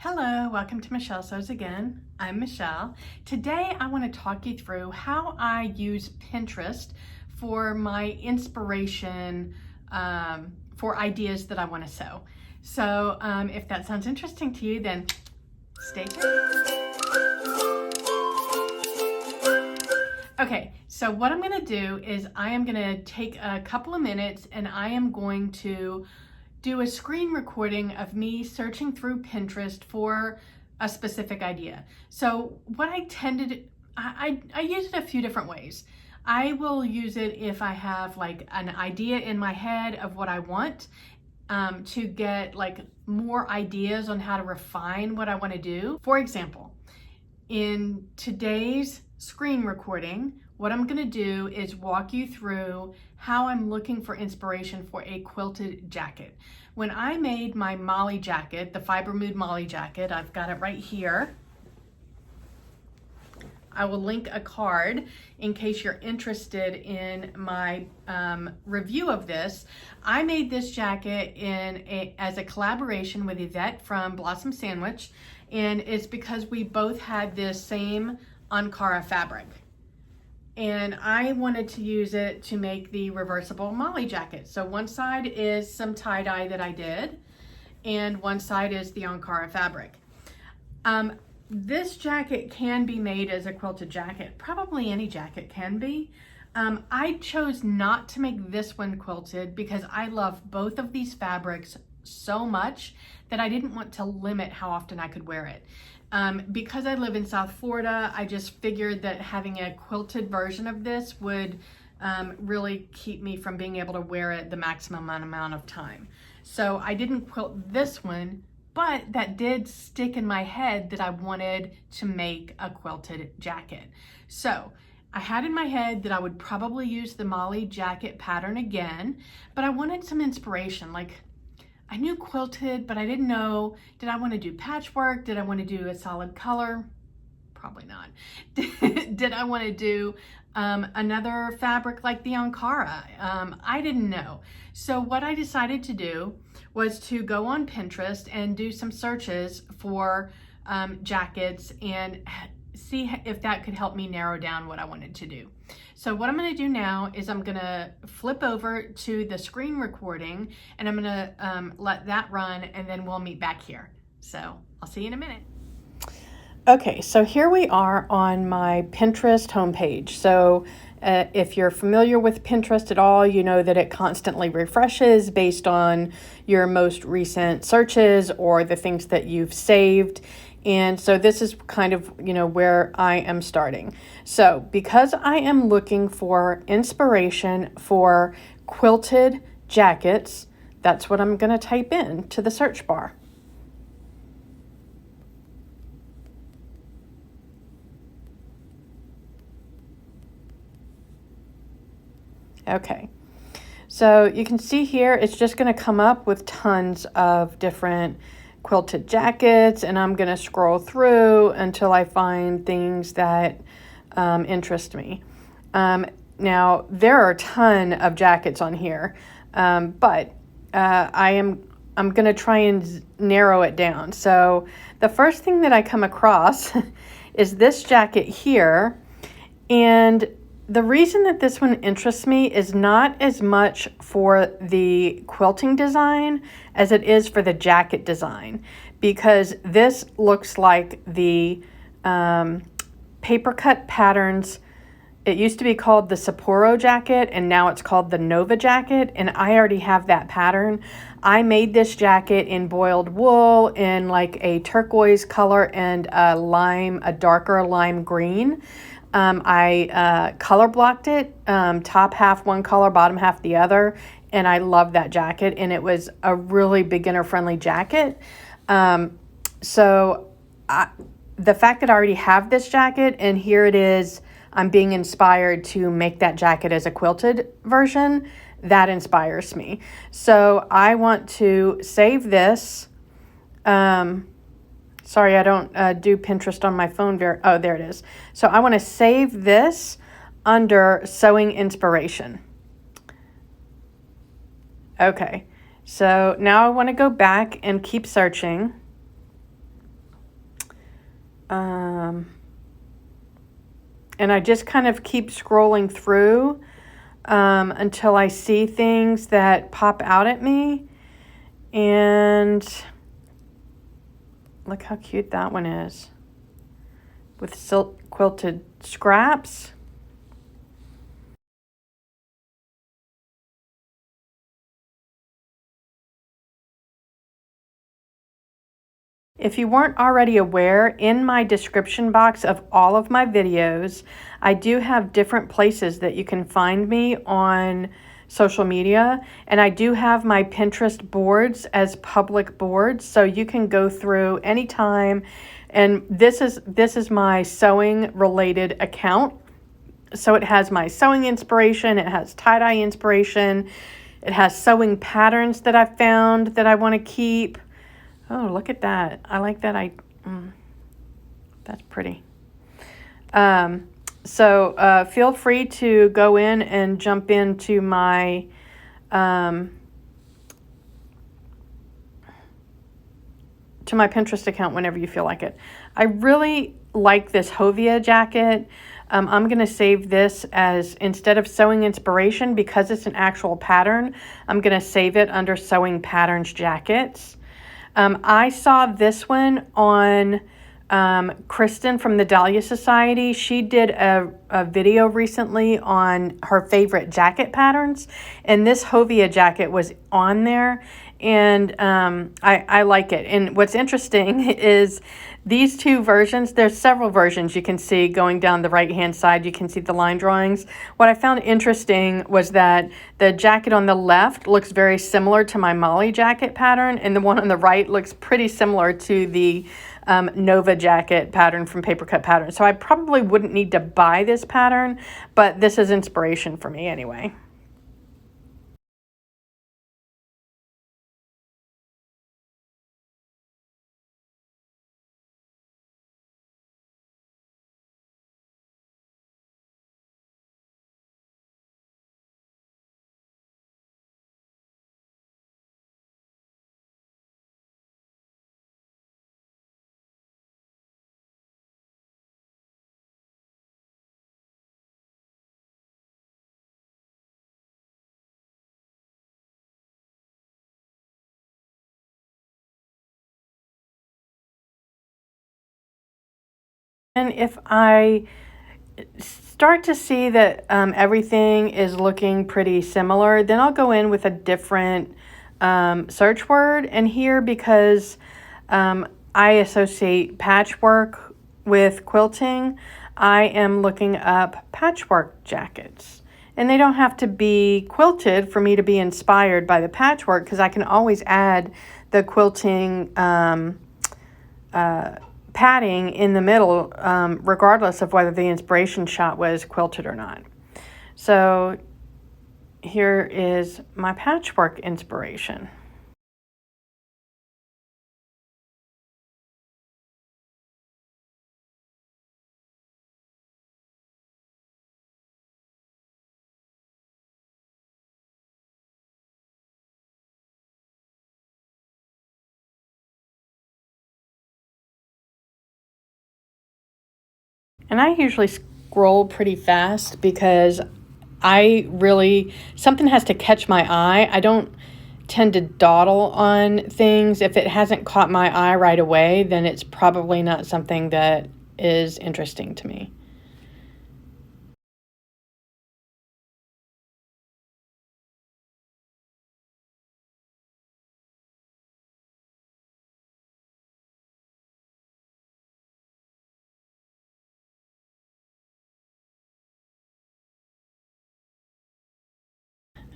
Hello, welcome to Michelle Sews Again. I'm Michelle. Today I want to talk you through how I use Pinterest for my inspiration for ideas that I want to sew. So if that sounds interesting to you, then stay tuned. Okay, so what I'm going to do is I am going to take a couple of minutes and I am going to do a screen recording of me searching through Pinterest for a specific idea. So what I tended, I use it a few different ways. I will use it if I have like an idea in my head of what I want to get like more ideas on how to refine what I want to do. For example, in today's screen recording, what I'm going to do is walk you through how I'm looking for inspiration for a quilted jacket. When I made my Molly jacket, the Fiber Mood Molly jacket, I've got it right here. I will link a card in case you're interested in my review of this. I made this jacket as a collaboration with Yvette from Blossom Sandwich, and it's because we both had this same Ankara fabric. And I wanted to use it to make the reversible Molly jacket. So one side is some tie-dye that I did, and one side is the Ankara fabric. This jacket can be made as a quilted jacket. Probably any jacket can be. I chose not to make this one quilted because I love both of these fabrics so much that I didn't want to limit how often I could wear it. Because I live in South Florida, I just figured that having a quilted version of this would really keep me from being able to wear it the maximum amount of time. So I didn't quilt this one, but that did stick in my head that I wanted to make a quilted jacket. So I had in my head that I would probably use the Molly jacket pattern again, but I wanted some inspiration. Like, I knew quilted, but I didn't know, did I want to do patchwork? Did I want to do a solid color? Probably not. Did I want to do another fabric like the Ankara? I didn't know. So what I decided to do was to go on Pinterest and do some searches for jackets and see if that could help me narrow down what I wanted to do. So what I'm going to do now is I'm going to flip over to the screen recording and I'm going to let that run, and then we'll meet back here. So I'll see you in a minute. Okay, so here we are on my Pinterest homepage. So if you're familiar with Pinterest at all, you know that it constantly refreshes based on your most recent searches or the things that you've saved. And so this is kind of, where I am starting. So because I am looking for inspiration for quilted jackets, that's what I'm going to type in to the search bar. Okay, so you can see here, it's just going to come up with tons of different quilted jackets, and I'm going to scroll through until I find things that interest me. Now, there are a ton of jackets on here, but I'm going to try and narrow it down. So the first thing that I come across is this jacket here, and the reason that this one interests me is not as much for the quilting design as it is for the jacket design, because this looks like the paper cut patterns. It used to be called the Sapporo jacket, and now it's called the Nova jacket, and I already have that pattern. I made this jacket in boiled wool in like a turquoise color and a darker lime green. I color blocked it, top half one color, bottom half the other, and I love that jacket, and it was a really beginner friendly jacket. So the fact that I already have this jacket and here it is, I'm being inspired to make that jacket as a quilted version, that inspires me. So I want to save this. Sorry, I don't do Pinterest on my phone. Oh, there it is. So I want to save this under Sewing Inspiration. Okay, so now I want to go back and keep searching. And I just kind of keep scrolling through until I see things that pop out at me. And look how cute that one is with silk quilted scraps. If you weren't already aware, in my description box of all of my videos, I do have different places that you can find me on social media, and I do have my Pinterest boards as public boards, so you can go through anytime. And this is my sewing related account. So it has my sewing inspiration, it has tie-dye inspiration, it has sewing patterns that I found that I want to keep. Oh, look at that. I like that. That's pretty. So feel free to go in and jump into my Pinterest account whenever you feel like it. I really like this Hovia jacket. I'm going to save this as, instead of sewing inspiration, because it's an actual pattern, I'm going to save it under sewing patterns jackets. I saw this one on Kristen from the Dahlia Society. She did a video recently on her favorite jacket patterns, and this Hovia jacket was on there, and I like it. And what's interesting is these two versions, there's several versions you can see going down the right hand side. You can see the line drawings. What I found interesting was that the jacket on the left looks very similar to my Molly jacket pattern, and the one on the right looks pretty similar to the Nova jacket pattern from Paper Cut Patterns. So I probably wouldn't need to buy this pattern, but this is inspiration for me anyway. And if I start to see that everything is looking pretty similar, then I'll go in with a different search word. And here, because I associate patchwork with quilting, I am looking up patchwork jackets. And they don't have to be quilted for me to be inspired by the patchwork, because I can always add the quilting padding in the middle, regardless of whether the inspiration shot was quilted or not. So here is my patchwork inspiration. And I usually scroll pretty fast because something has to catch my eye. I don't tend to dawdle on things. If it hasn't caught my eye right away, then it's probably not something that is interesting to me.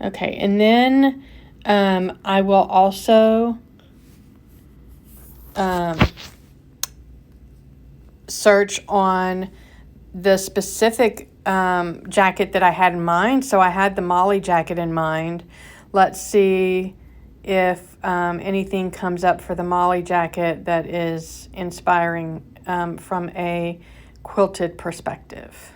Okay, and then I will also search on the specific jacket that I had in mind. So I had the Molly jacket in mind. Let's see if anything comes up for the Molly jacket that is inspiring from a quilted perspective.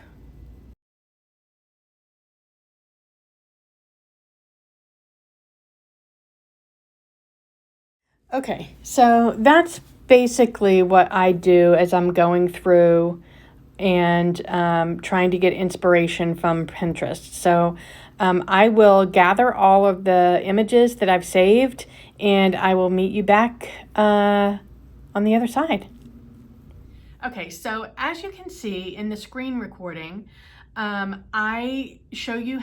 Okay, so that's basically what I do as I'm going through and trying to get inspiration from Pinterest. So I will gather all of the images that I've saved, and I will meet you back on the other side. Okay, so as you can see in the screen recording, I show you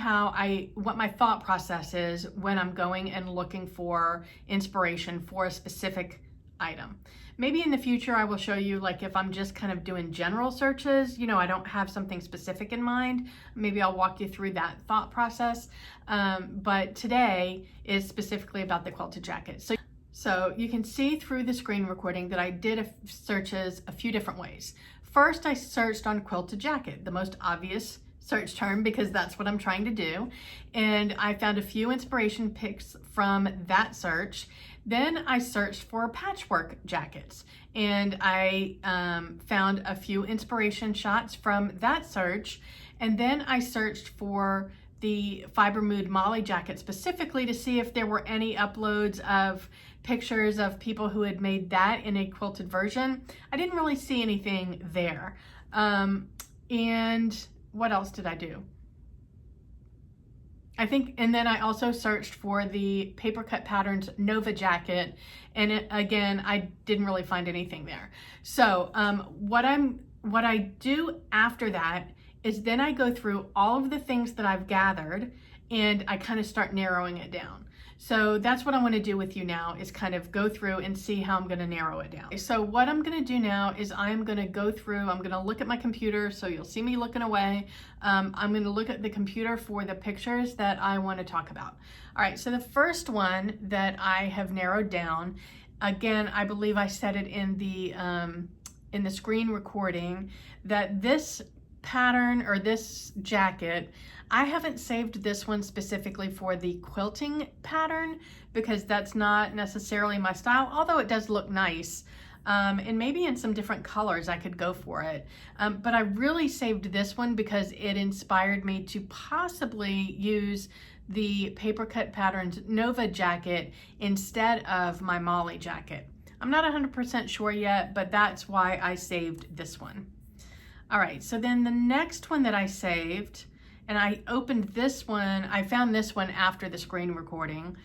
what my thought process is when I'm going and looking for inspiration for a specific item. Maybe in the future I will show you, like, if I'm just kind of doing general searches, you know, I don't have something specific in mind, maybe I'll walk you through that thought process. But today is specifically about the quilted jacket. So you can see through the screen recording that I did searches a few different ways. First, I searched on quilted jacket, the most obvious search term, because that's what I'm trying to do. And I found a few inspiration pics from that search. Then I searched for patchwork jackets, and I found a few inspiration shots from that search. And then I searched for the Fiber Mood Molly jacket specifically to see if there were any uploads of pictures of people who had made that in a quilted version. I didn't really see anything there. And what else did I do? And then I also searched for the Paper Cut Patterns Nova jacket, and again, I didn't really find anything there. So what I do after that is then I go through all of the things that I've gathered, and I kind of start narrowing it down. So that's what I want to do with you now, is kind of go through and see how I'm going to narrow it down. So what I'm going to do now is I'm going to go through, I'm going to look at my computer, so you'll see me looking away. I'm going to look at the computer for the pictures that I want to talk about. All right, so the first one that I have narrowed down, again, I believe I said it in the screen recording, that this pattern or this jacket, I haven't saved this one specifically for the quilting pattern because that's not necessarily my style, although it does look nice. And maybe in some different colors I could go for it. But I really saved this one because it inspired me to possibly use the Paper Cut Patterns Nova jacket instead of my Molly jacket. I'm not 100% sure yet, but that's why I saved this one. All right, so then the next one that I saved, and I opened this one, I found this one after the screen recording.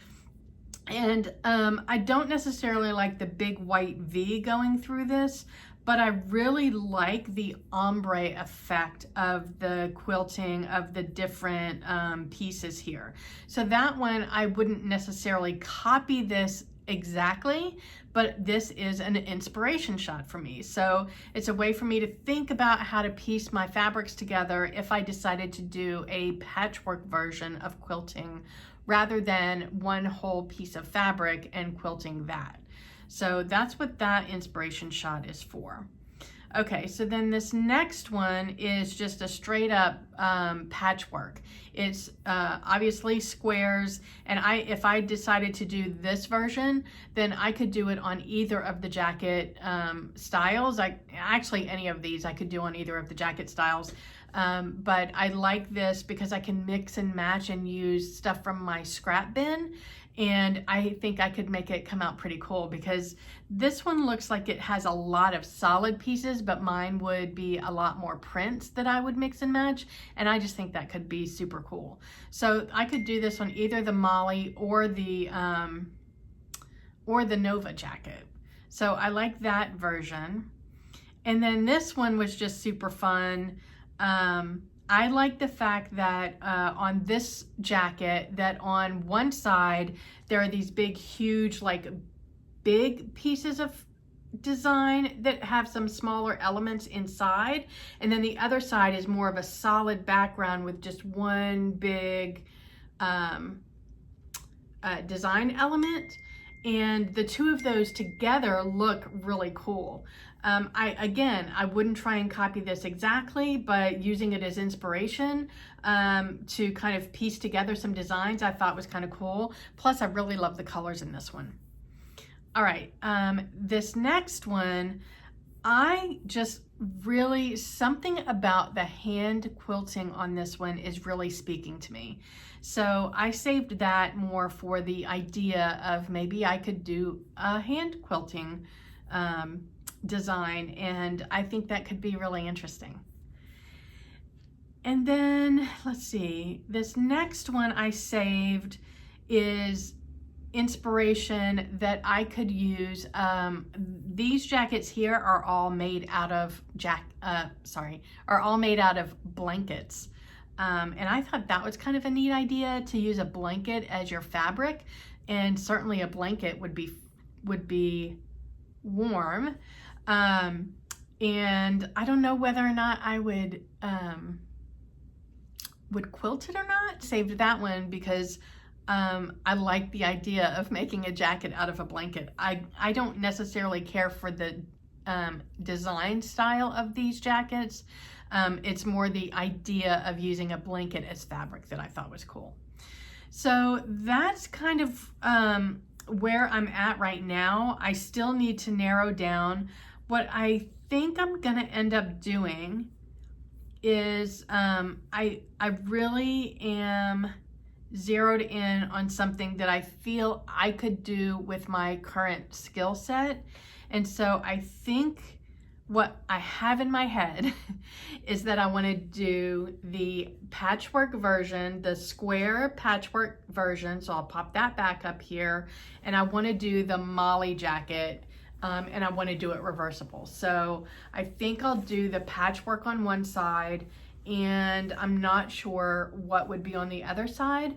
And I don't necessarily like the big white V going through this, but I really like the ombre effect of the quilting of the different pieces here. So that one, I wouldn't necessarily copy this exactly, but this is an inspiration shot for me. So it's a way for me to think about how to piece my fabrics together if I decided to do a patchwork version of quilting rather than one whole piece of fabric and quilting that. So that's what that inspiration shot is for. Okay, so then this next one is just a straight up patchwork. It's obviously squares, and if I decided to do this version, then I could do it on either of the jacket styles. Actually, any of these I could do on either of the jacket styles. But I like this because I can mix and match and use stuff from my scrap bin. And I think I could make it come out pretty cool because this one looks like it has a lot of solid pieces, but mine would be a lot more prints that I would mix and match. And I just think that could be super cool. So I could do this on either the Molly or the Nova jacket. So I like that version. And then this one was just super fun. I like the fact that on this jacket, that on one side, there are these big, huge, like big pieces of design that have some smaller elements inside. And then the other side is more of a solid background with just one big design element. And the two of those together look really cool. I wouldn't try and copy this exactly, but using it as inspiration to kind of piece together some designs I thought was kind of cool. Plus, I really love the colors in this one. All right, this next one, something about the hand quilting on this one is really speaking to me. So I saved that more for the idea of maybe I could do a hand quilting design, and I think that could be really interesting. And then let's see, this next one I saved is inspiration that I could use. These jackets here are all made out of blankets. And I thought that was kind of a neat idea to use a blanket as your fabric, and certainly a blanket would be warm. And I don't know whether or not I would quilt it or not. Saved that one because I like the idea of making a jacket out of a blanket. I don't necessarily care for the design style of these jackets. It's more the idea of using a blanket as fabric that I thought was cool. So that's kind of where I'm at right now. I still need to narrow down. What I think I'm gonna end up doing is I really am zeroed in on something that I feel I could do with my current skill set. And so I think what I have in my head is that I want to do the patchwork version, the square patchwork version. So I'll pop that back up here, and I want to do the Molly jacket, and I want to do it reversible. So I think I'll do the patchwork on one side, and I'm not sure what would be on the other side.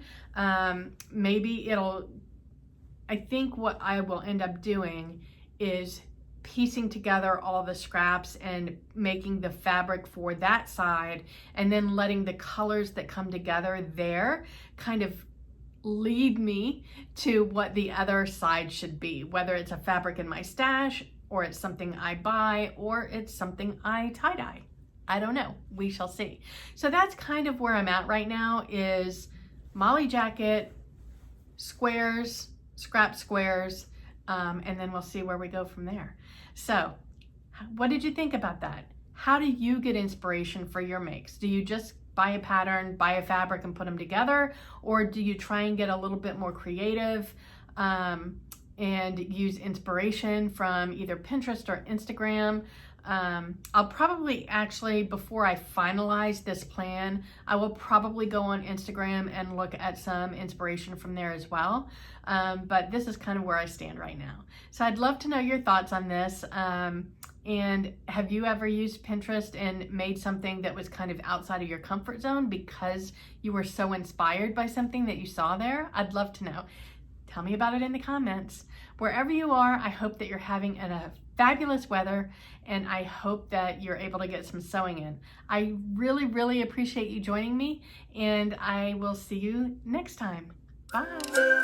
Maybe I think what I will end up doing is piecing together all the scraps and making the fabric for that side, and then letting the colors that come together there kind of lead me to what the other side should be, whether it's a fabric in my stash, or it's something I buy, or it's something I tie-dye. I don't know, we shall see. So that's kind of where I'm at right now, is Molly jacket, squares, scrap squares, and then we'll see where we go from there. So what did you think about that? How do you get inspiration for your makes? Do you just buy a pattern, buy a fabric, and put them together? Or do you try and get a little bit more creative and use inspiration from either Pinterest or Instagram? I'll probably actually, before I finalize this plan, I will probably go on Instagram and look at some inspiration from there as well. But this is kind of where I stand right now. So I'd love to know your thoughts on this. And have you ever used Pinterest and made something that was kind of outside of your comfort zone because you were so inspired by something that you saw there? I'd love to know. Tell me about it in the comments. Wherever you are, I hope that you're having a fabulous weather, and I hope that you're able to get some sewing in. I really, really appreciate you joining me, and I will see you next time. Bye.